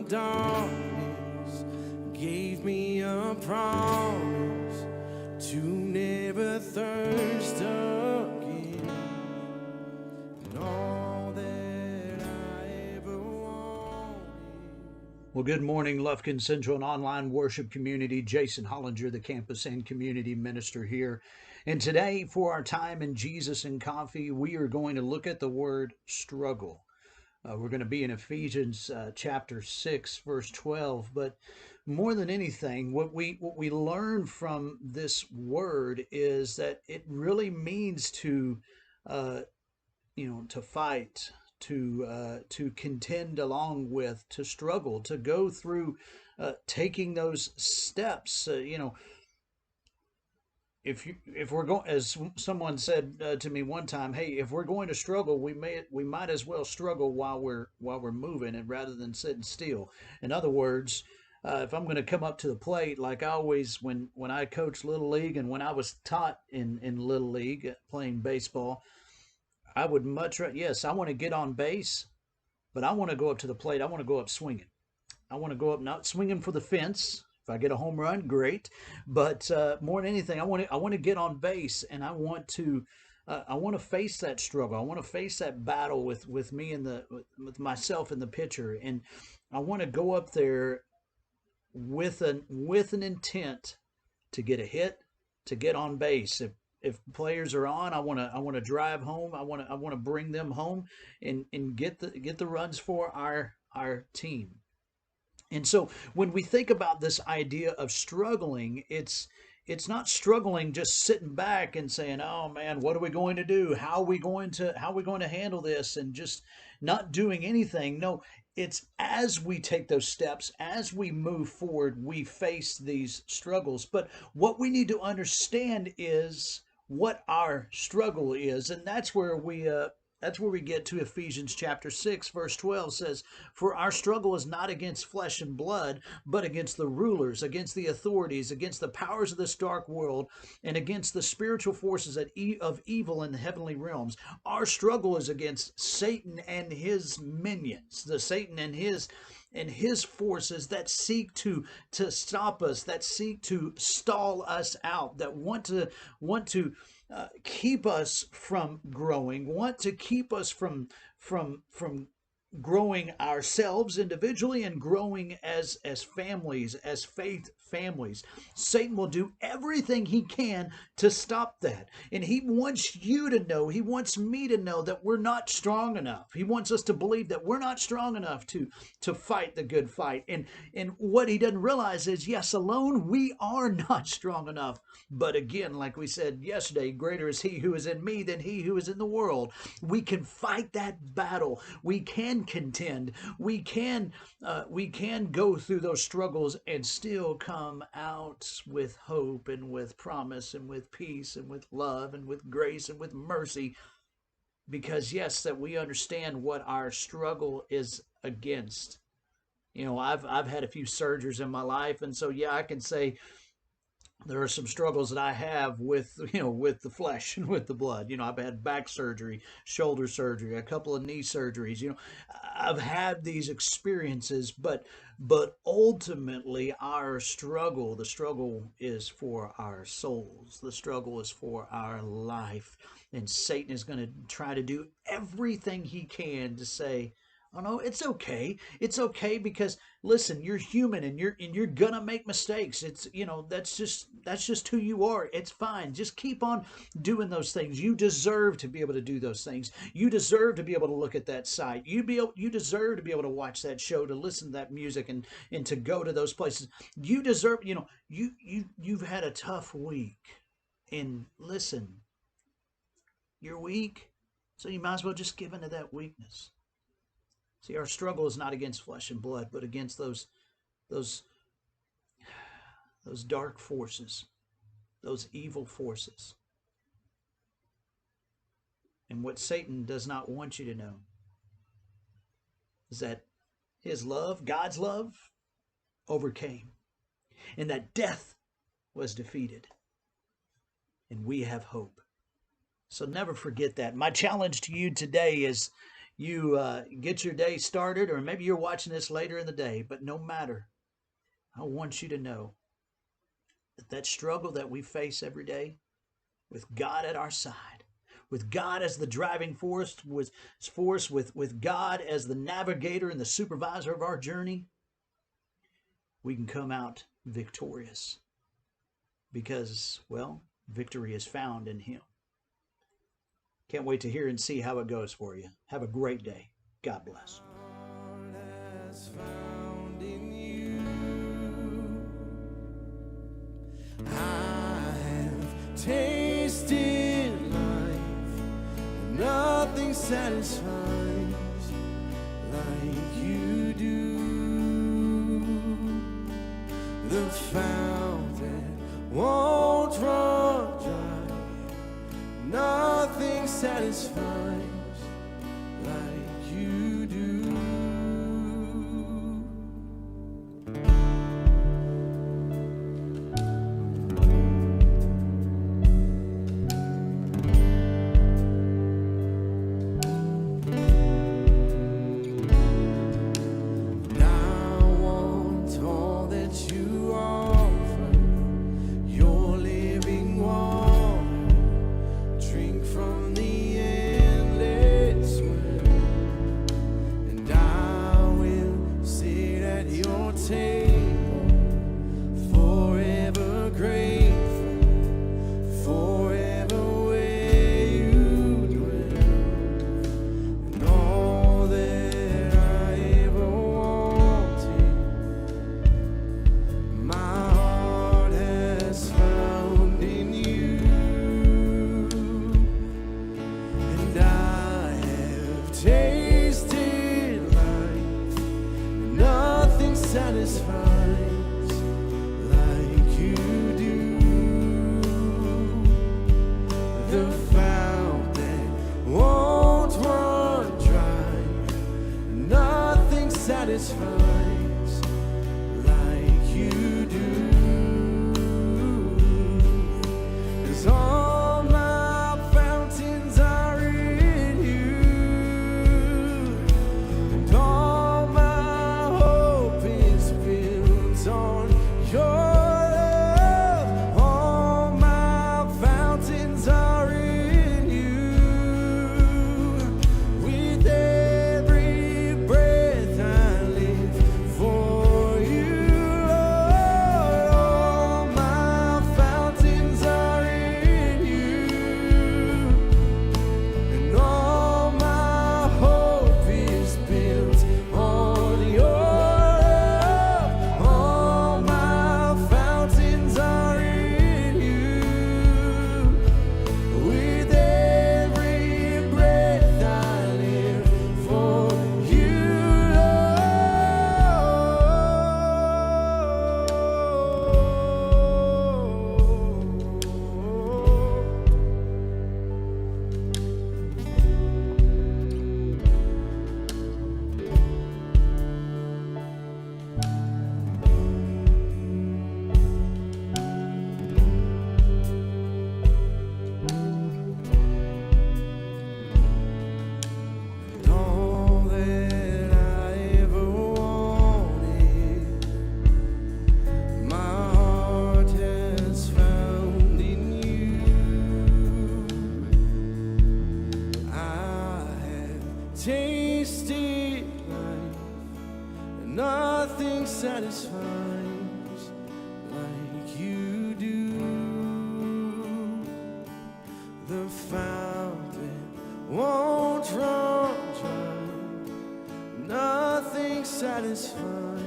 darkness, gave me a promise to never thirst again. And all that I ever wanted. Well, good morning, Lufkin Central and Online Worship Community. Jason Hollinger, the campus and community minister here. And today, for our time in Jesus and Coffee, we are going to look at the word struggle. We're going to be in Ephesians chapter 6, verse 12. But more than anything, what we learn from this word is that it really means to to fight, to contend along with, to struggle, to go through, taking those steps. If we're going, as someone said to me one time, hey, if we're going to struggle, we might as well struggle while we're moving, and rather than sitting still. In other words, if I'm going to come up to the plate, like I always, when I coached little league and when I was taught in little league playing baseball, I would much rather, yes, I want to get on base, but I want to go up to the plate. I want to go up swinging. I want to go up not swinging for the fence. If I get a home run, great. But more than anything, I want to get on base, and I want to face that struggle. I want to face that battle with me and with myself and the pitcher, and I want to go up there with an intent to get a hit, to get on base. If players are on, I want to drive home. I want to bring them home and get the runs for our team. And so when we think about this idea of struggling, it's not struggling just sitting back and saying, "Oh man, what are we going to do? How are we going to handle this?" and just not doing anything. No, it's as we take those steps, as we move forward, we face these struggles. But what we need to understand is what our struggle is, and that's where we get to Ephesians chapter 6, verse 12 says, "For our struggle is not against flesh and blood, but against the rulers, against the authorities, against the powers of this dark world, and against the spiritual forces of evil in the heavenly realms." Our struggle is against Satan and his minions, the Satan and his forces that seek to stop us, that seek to stall us out, that want to keep us from growing, want to keep us from growing ourselves individually and growing as families, as faith families. Satan will do everything he can to stop that. And he wants you to know, he wants me to know that we're not strong enough. He wants us to believe that we're not strong enough to fight the good fight. And what he doesn't realize is, yes, alone we are not strong enough. But again, like we said yesterday, greater is he who is in me than he who is in the world. We can fight that battle. We can contend. We can go through those struggles and still come out with hope and with promise and with peace and with love and with grace and with mercy, because yes, that we understand what our struggle is against. I've had a few surgeries in my life, and so yeah, I can say there are some struggles that I have with the flesh and with the blood. I've had back surgery, shoulder surgery, a couple of knee surgeries. I've had these experiences, but ultimately the struggle is for our souls. The struggle is for our life. And Satan is going to try to do everything he can to say, "Oh no, it's okay. It's okay, because listen, you're human and you're gonna make mistakes. It's that's just who you are. It's fine. Just keep on doing those things. You deserve to be able to do those things. You deserve to be able to look at that site. You deserve to be able to watch that show, to listen to that music, and to go to those places. You deserve, you've had a tough week. And listen, you're weak, so you might as well just give into that weakness." See, our struggle is not against flesh and blood, but against those dark forces, those evil forces. And what Satan does not want you to know is that his love, God's love, overcame, and that death was defeated, and we have hope. So never forget that. My challenge to you today is you get your day started, or maybe you're watching this later in the day, but no matter, I want you to know that that struggle that we face every day, with God at our side, with God as the driving force, with God as the navigator and the supervisor of our journey, we can come out victorious because, well, victory is found in Him. Can't wait to hear and see how it goes for you. Have a great day. God bless. Has found in you. I have tasted life, and nothing satisfies like you do. The fountain won't run dry, nothing satisfies like you do. And I want all that you offer, your living water, drink from the endless well, and I will sit at your table, forever grateful, forever where you dwell, and all that I ever wanted, my heart has found in you. And I have tasted life, and nothing satisfies like you do. The fountain won't run dry, nothing satisfies like you do. 'Cause all my fountains are in you, and all my hope is built on your love. All my fountains are in you. With every breath I live for you, Lord. All my fountains are in you, and all my hope is built on your love. All my fountains are in you. With every breath I live for you, Lord. And all that I ever wanted, my heart has found in you. I have tasted life, and nothing satisfies like you do. The fountain won't run dry, nothing satisfies